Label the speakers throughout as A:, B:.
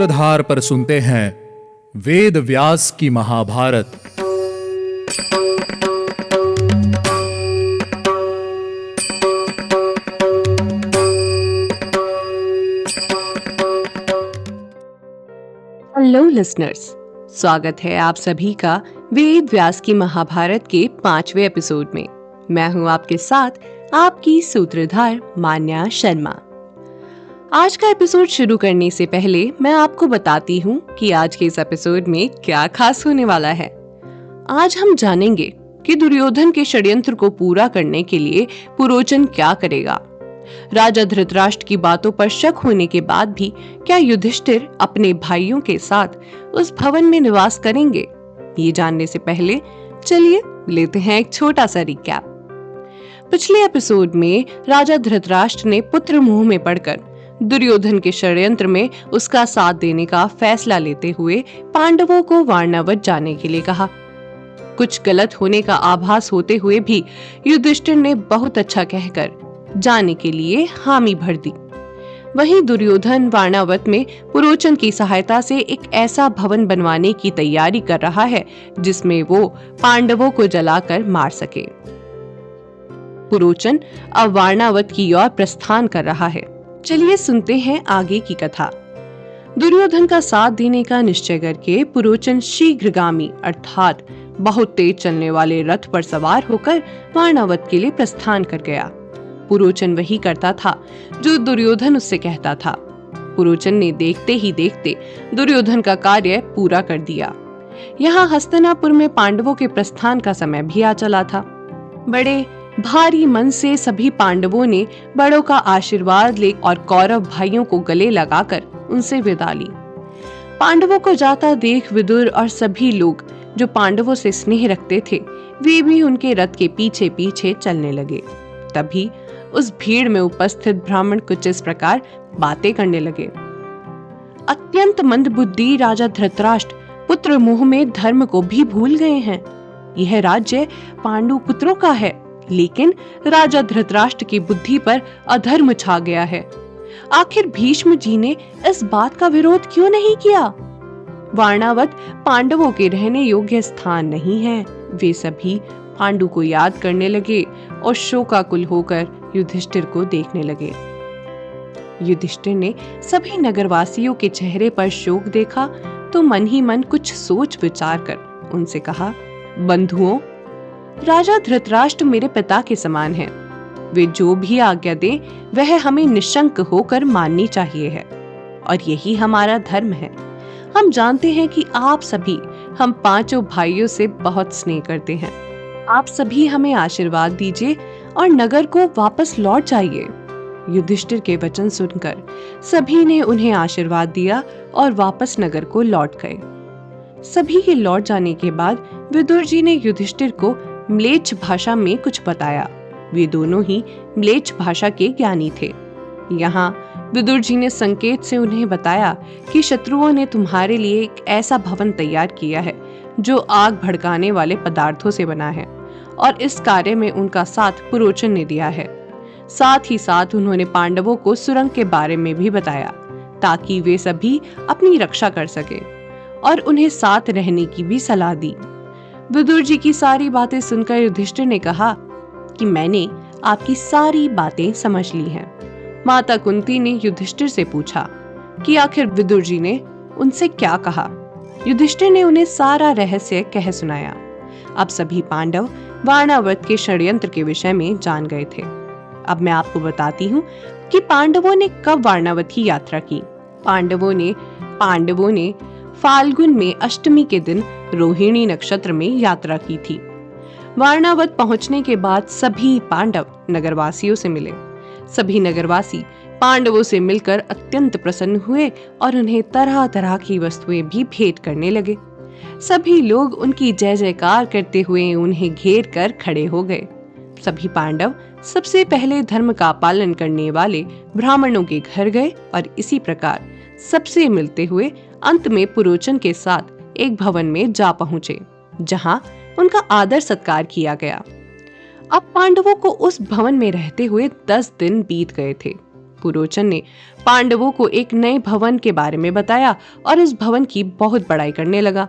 A: सूत्रधार पर सुनते हैं वेद व्यास की महाभारत।
B: हेलो लिसनर्स, स्वागत है आप सभी का वेद व्यास की महाभारत के 5वें एपिसोड में। मैं हूं आपके साथ आपकी सूत्रधार मान्या शर्मा। आज का एपिसोड शुरू करने से पहले मैं आपको बताती हूं कि आज के इस एपिसोड में क्या खास होने वाला है। आज हम जानेंगे कि दुर्योधन के षड्यंत्र को पूरा करने के लिए पुरोचन क्या करेगा। राजा धृतराष्ट्र की बातों पर शक होने के बाद भी क्या युधिष्ठिर अपने भाइयों के साथ उस भवन में निवास करेंगे? ये जानने से पहले चलिए लेते हैं एक छोटा सा रिकैप। पिछले एपिसोड में राजा धृतराष्ट्र ने पुत्र मोह में पड़कर दुर्योधन के षड्यंत्र में उसका साथ देने का फैसला लेते हुए पांडवों को वारणावत जाने के लिए कहा। कुछ गलत होने का आभास होते हुए भी युधिष्ठिर ने बहुत अच्छा कहकर जाने के लिए हामी भर दी। वहीं दुर्योधन वारणावत में पुरोचन की सहायता से एक ऐसा भवन बनवाने की तैयारी कर रहा है जिसमें वो पांडवों को जलाकर मार सके। पुरोचन अब वारणावत की ओर प्रस्थान कर रहा है। चलिए सुनते हैं आगे की कथा। दुर्योधन का साथ देने का निश्चय करके पुरोचन शीघ्रगामी अर्थात बहुत तेज चलने वाले रथ पर सवार होकर वारणावत के लिए प्रस्थान कर गया। पुरोचन वही करता था जो दुर्योधन उससे कहता था। पुरोचन ने देखते ही देखते दुर्योधन का कार्य पूरा कर दिया। यहाँ हस्तिनापुर में पांडवों के प्रस्थान का समय भी आ चला था। बड़े भारी मन से सभी पांडवों ने बड़ों का आशीर्वाद ले और कौरव भाइयों को गले लगाकर उनसे विदा ली। पांडवों को जाता देख विदुर और सभी लोग जो पांडवों से स्नेह रखते थे वे भी उनके रथ के पीछे पीछे चलने लगे। तभी उस भीड़ में उपस्थित ब्राह्मण कुछ इस प्रकार बातें करने लगे। अत्यंत मंदबुद्धि राजा धृतराष्ट्र पुत्र मोह में धर्म को भी भूल गए हैं। यह राज्य पांडु पुत्रों का है, लेकिन राजा धृतराष्ट्र की बुद्धि पर अधर्म छा गया है। आखिर भीष्म जी ने इस बात का विरोध क्यों नहीं किया? वारणावत पांडवों के रहने योग्य स्थान नहीं है। वे सभी पांडु को याद करने लगे और शोकाकुल होकर युधिष्ठिर को देखने लगे। युधिष्ठिर ने सभी नगरवासियों के चेहरे पर शोक देखा तो मन ही मन कुछ सोच विचार कर उनसे कहा, बंधुओं, राजा धृतराष्ट्र मेरे पिता के समान हैं। वे जो भी आज्ञा दे वह हमें निशंक होकर माननी चाहिए है और यही हमारा धर्म है। हम जानते हैं कि आप सभी हम पांचों भाइयों से बहुत स्नेह करते हैं। आप सभी हमें आशीर्वाद दीजिए और नगर को वापस लौट जाइए। युधिष्ठिर के वचन सुनकर सभी ने उन्हें आशीर्वाद दिया और वापस नगर को लौट गए। सभी के लौट जाने के बाद विदुर जी ने युधिष्ठिर को म्लेच्छ भाषा में कुछ बताया। वे दोनों ही म्लेच्छ भाषा के ज्ञानी थे। यहाँ विदुर जी ने संकेत से उन्हें बताया कि शत्रुओं ने तुम्हारे लिए एक ऐसा भवन तैयार किया है जो आग भड़काने वाले पदार्थों से बना है और इस कार्य में उनका साथ पुरोचन ने दिया है। साथ ही साथ उन्होंने पांडवों को सुरंग के बारे में भी बताया ताकि वे सभी अपनी रक्षा कर सके और उन्हें साथ रहने की भी सलाह दी। विदुर जी की सारी बातें सुनकर युधिष्ठिर ने कहा कि मैंने आपकी सारी बातें समझ ली हैं। माता कुंती ने युधिष्ठिर से पूछा कि आखिर विदुर जी ने उनसे क्या कहा। युधिष्ठिर ने उन्हें सारा रहस्य कह सुनाया। अब सभी पांडव वारणावत के षड्यंत्र के विषय में जान गए थे। अब मैं आपको बताती हूँ कि पांडवों ने कब वारणावत की यात्रा की। पांडवों ने फाल्गुन में अष्टमी के दिन रोहिणी नक्षत्र में यात्रा की थी। वारणावत पहुंचने के बाद सभी पांडव नगरवासियों से मिले। सभी नगरवासी पांडवों से मिलकर अत्यंत प्रसन्न हुए और उन्हें तरह तरह की वस्तुएं भी भेंट करने लगे। सभी लोग उनकी जय जयकार करते हुए उन्हें घेर कर खड़े हो गए। सभी पांडव सबसे पहले धर्म का पालन करने वाले ब्राह्मणों के घर गए और इसी प्रकार सबसे मिलते हुए अंत में पुरोचन के साथ एक भवन में जा पहुंचे, जहां उनका आदर सत्कार किया गया। अब पांडवों को उस भवन में रहते हुए 10 दिन बीत गए थे। पुरोचन ने पांडवों को एक नए भवन के बारे में बताया और इस भवन की बहुत बड़ाई करने लगा।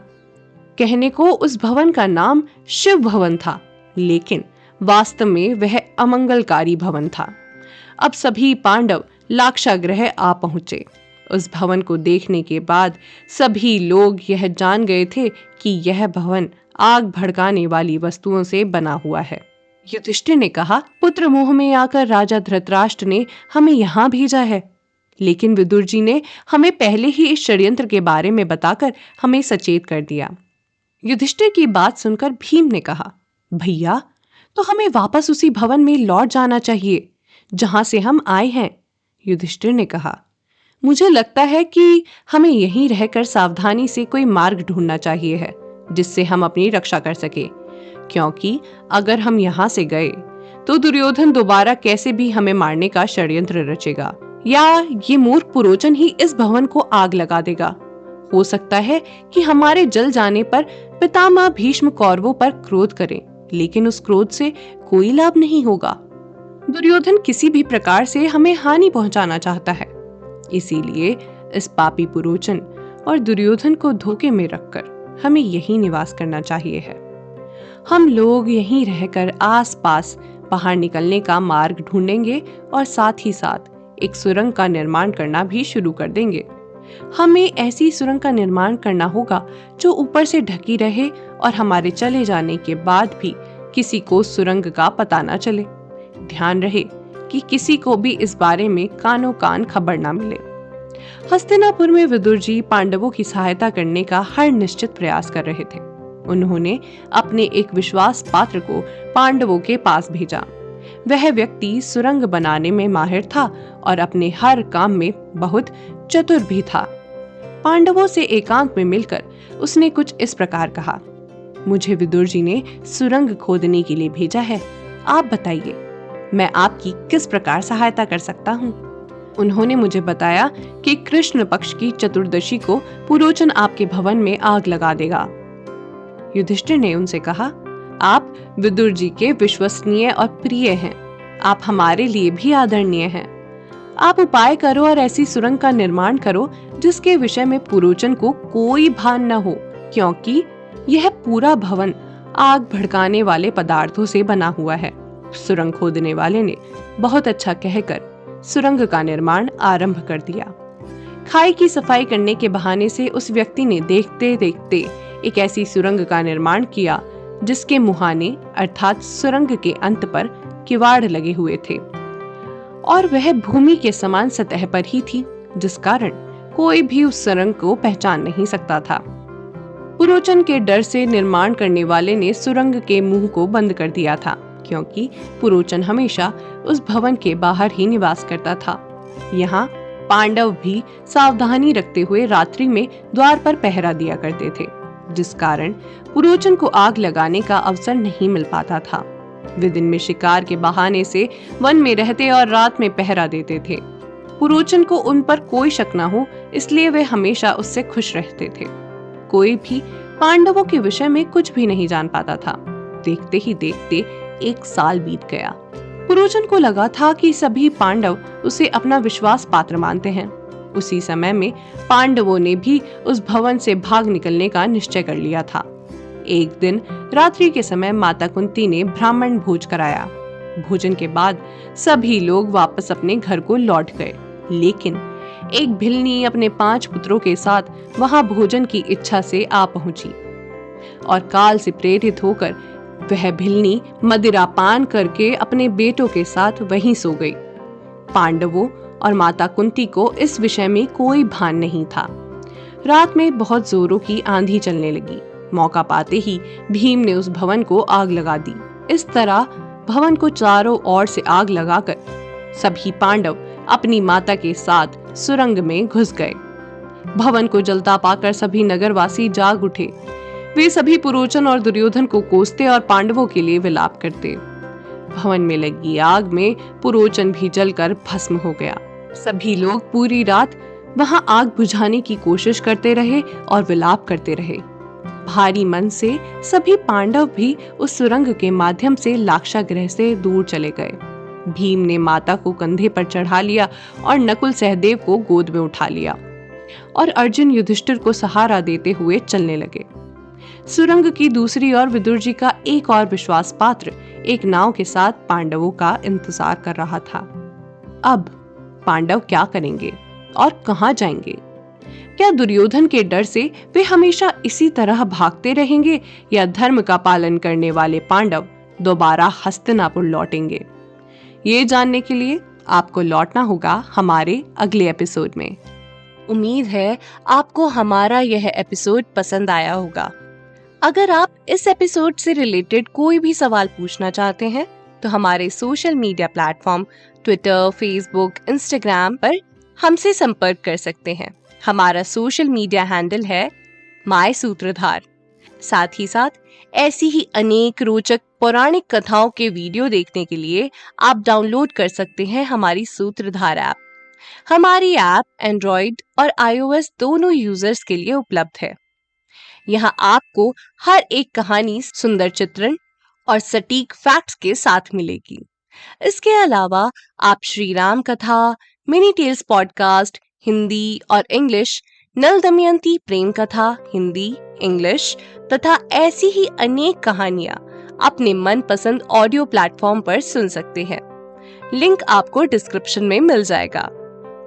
B: कहने को उस भवन का नाम शिव भवन था, लेकिन वास्तव में वह अमंगलकारी भवन था। अब सभी पांडव लाक्षागृह आ पहुंचे। उस भवन को देखने के बाद सभी लोग यह जान गए थे कि यह भवन आग भड़काने वाली वस्तुओं से बना हुआ है। युधिष्ठिर ने कहा, पुत्र मोह में आकर राजा धृतराष्ट्र ने हमें यहाँ भेजा है, लेकिन विदुर जी ने हमें पहले ही इस षड्यंत्र के बारे में बताकर हमें सचेत कर दिया। युधिष्ठिर की बात सुनकर भीम ने कहा, भैया, तो हमें वापस उसी भवन में लौट जाना चाहिए जहां से हम आए हैं। युधिष्ठिर ने कहा, मुझे लगता है कि हमें यहीं रहकर सावधानी से कोई मार्ग ढूंढना चाहिए है जिससे हम अपनी रक्षा कर सके, क्योंकि अगर हम यहाँ से गए तो दुर्योधन दोबारा कैसे भी हमें मारने का षड्यंत्र रचेगा, या ये मूर्ख पुरोचन ही इस भवन को आग लगा देगा। हो सकता है कि हमारे जल जाने पर पितामह भीष्म कौरवों पर क्रोध करें, लेकिन उस क्रोध से कोई लाभ नहीं होगा। दुर्योधन किसी भी प्रकार से हमें हानि पहुंचाना चाहता है, इसीलिए इस पापी पुरोचन और दुर्योधन को धोखे में रखकर हमें यहीं निवास करना चाहिए है। हम लोग यहीं रहकर आसपास बाहर निकलने का मार्ग ढूंढेंगे और साथ ही साथ एक सुरंग का निर्माण करना भी शुरू कर देंगे। हमें ऐसी सुरंग का निर्माण करना होगा जो ऊपर से ढकी रहे और हमारे चले जाने के बाद भी किसी को सुरंग का पता न चले। ध्यान रहे कि किसी को भी इस बारे में कानो कान खबर ना मिले। हस्तिनापुर में विदुर जी पांडवों की सहायता करने का हर निश्चित प्रयास कर रहे थे। उन्होंने अपने एक विश्वास पात्र को पांडवों के पास भेजा। वह व्यक्ति सुरंग बनाने में माहिर था और अपने हर काम में बहुत चतुर भी था। पांडवों से एकांत में मिलकर उसने कुछ इस प्रकार कहा, मुझे विदुर जी ने सुरंग खोदने के लिए भेजा है। आप बताइए, मैं आपकी किस प्रकार सहायता कर सकता हूँ? उन्होंने मुझे बताया कि कृष्ण पक्ष की चतुर्दशी को पुरोचन आपके भवन में आग लगा देगा। युधिष्ठिर ने उनसे कहा, आप विदुर जी के विश्वसनीय और प्रिय हैं। आप हमारे लिए भी आदरणीय हैं। आप उपाय करो और ऐसी सुरंग का निर्माण करो जिसके विषय में पुरोचन को कोई भान न हो, क्योंकि यह पूरा भवन आग भड़काने वाले पदार्थों से बना हुआ है। सुरंग खोदने वाले ने बहुत अच्छा कहकर सुरंग का निर्माण आरंभ कर दिया। खाई की सफाई करने के बहाने से उस व्यक्ति ने देखते देखते एक ऐसी सुरंग का निर्माण किया जिसके मुहाने अर्थात सुरंग के अंत पर किवाड़ लगे हुए थे और वह भूमि के समान सतह पर ही थी, जिस कारण कोई भी उस सुरंग को पहचान नहीं सकता था। पुरोचन के डर से निर्माण करने वाले ने सुरंग के मुंह को बंद कर दिया था, क्योंकि पुरोचन हमेशा उस भवन के बाहर ही निवास करता था। यहाँ पांडव भी सावधानी रखते हुए रात्रि में द्वार पर पहरा दिया करते थे, जिस कारण पुरोचन को आग लगाने का अवसर नहीं मिल पाता था। वे दिन में शिकार के बहाने से वन में रहते और रात में पहरा देते थे। पुरोचन को उन पर कोई शक न हो, इसलिए वे हमेशा उससे खुश रहते थे। कोई भी पांडवों के विषय में कुछ भी नहीं जान पाता था। देखते ही देखते 1 साल बीत गया। पुरोचन को लगा था कि सभी पांडव उसे अपना विश्वास पात्र मानते हैं। उसी समय में पांडवों ने भी उस भवन से भाग निकलने का निश्चय कर लिया था। एक दिन रात्रि के समय माता कुंती ने ब्राह्मण भोज कराया। भोजन के बाद सभी लोग वापस अपने घर को लौट गए, लेकिन एक भिलनी अपने 5 पुत्रों के साथ वहां भोजन की इच्छा से आ पहुंची और काल से प्रेरित होकर वह भिलनी मदिरा पान करके अपने बेटों के साथ वहीं सो गई। पांडवों और माता कुंती को इस विषय में कोई भान नहीं था। रात में बहुत जोरों की आंधी चलने लगी। मौका पाते ही भीम ने उस भवन को आग लगा दी। इस तरह भवन को चारों ओर से आग लगाकर सभी पांडव अपनी माता के साथ सुरंग में घुस गए। भवन को जलता पाकर सभी नगरवासी जाग उठे। वे सभी पुरोचन और दुर्योधन को कोसते और पांडवों के लिए विलाप करते। भवन में लगी आग में पुरोचन भी जलकर भस्म हो गया। सभी लोग पूरी रात वहां आग बुझाने की कोशिश करते रहे और विलाप करते रहे। भारी मन से सभी पांडव भी उस सुरंग के माध्यम से लाक्षागृह से दूर चले गए। भीम ने माता को कंधे पर चढ़ा लिया और नकुल सहदेव को गोद में उठा लिया और अर्जुन युधिष्ठिर को सहारा देते हुए चलने लगे। सुरंग की दूसरी ओर विदुर जी का एक और विश्वास पात्र एक नाव के साथ पांडवों का इंतजार कर रहा था। अब पांडव क्या करेंगे और कहां जाएंगे? क्या दुर्योधन के डर से वे हमेशा इसी तरह भागते रहेंगे या धर्म का पालन करने वाले पांडव दोबारा हस्तिनापुर लौटेंगे? ये जानने के लिए आपको लौटना होगा हमारे अगले एपिसोड में। उम्मीद है आपको हमारा यह एपिसोड पसंद आया होगा। अगर आप इस एपिसोड से रिलेटेड कोई भी सवाल पूछना चाहते हैं तो हमारे social media platform Twitter, Facebook, Instagram पर हमसे संपर्क कर सकते हैं। हमारा सोशल मीडिया हैंडल है माय सूत्रधार। साथ ही साथ ऐसी ही अनेक रोचक पौराणिक कथाओं के वीडियो देखने के लिए आप डाउनलोड कर सकते हैं हमारी सूत्रधार ऐप। हमारी ऐप एंड्रॉइड और iOS दोनों यूजर्स के लिए उपलब्ध है। यहाँ आपको हर एक कहानी सुंदर चित्रण और सटीक फैक्ट्स के साथ मिलेगी। इसके अलावा आप श्री राम कथा, मिनी टेल्स पॉडकास्ट हिंदी और इंग्लिश, नल दमयंती प्रेम कथा हिंदी, इंग्लिश तथा ऐसी ही अनेक कहानियां अपने मनपसंद ऑडियो प्लेटफॉर्म पर सुन सकते हैं। लिंक आपको डिस्क्रिप्शन में मिल जाएगा।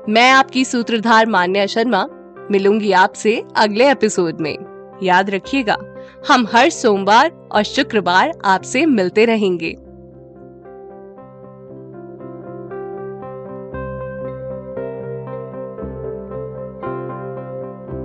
B: मैं आपकी सूत्रधार मान्या शर्मा मिलूंगी आपसे अगले एपिसोड में। याद रखिएगा, हम हर सोमवार और शुक्रवार आपसे मिलते रहेंगे।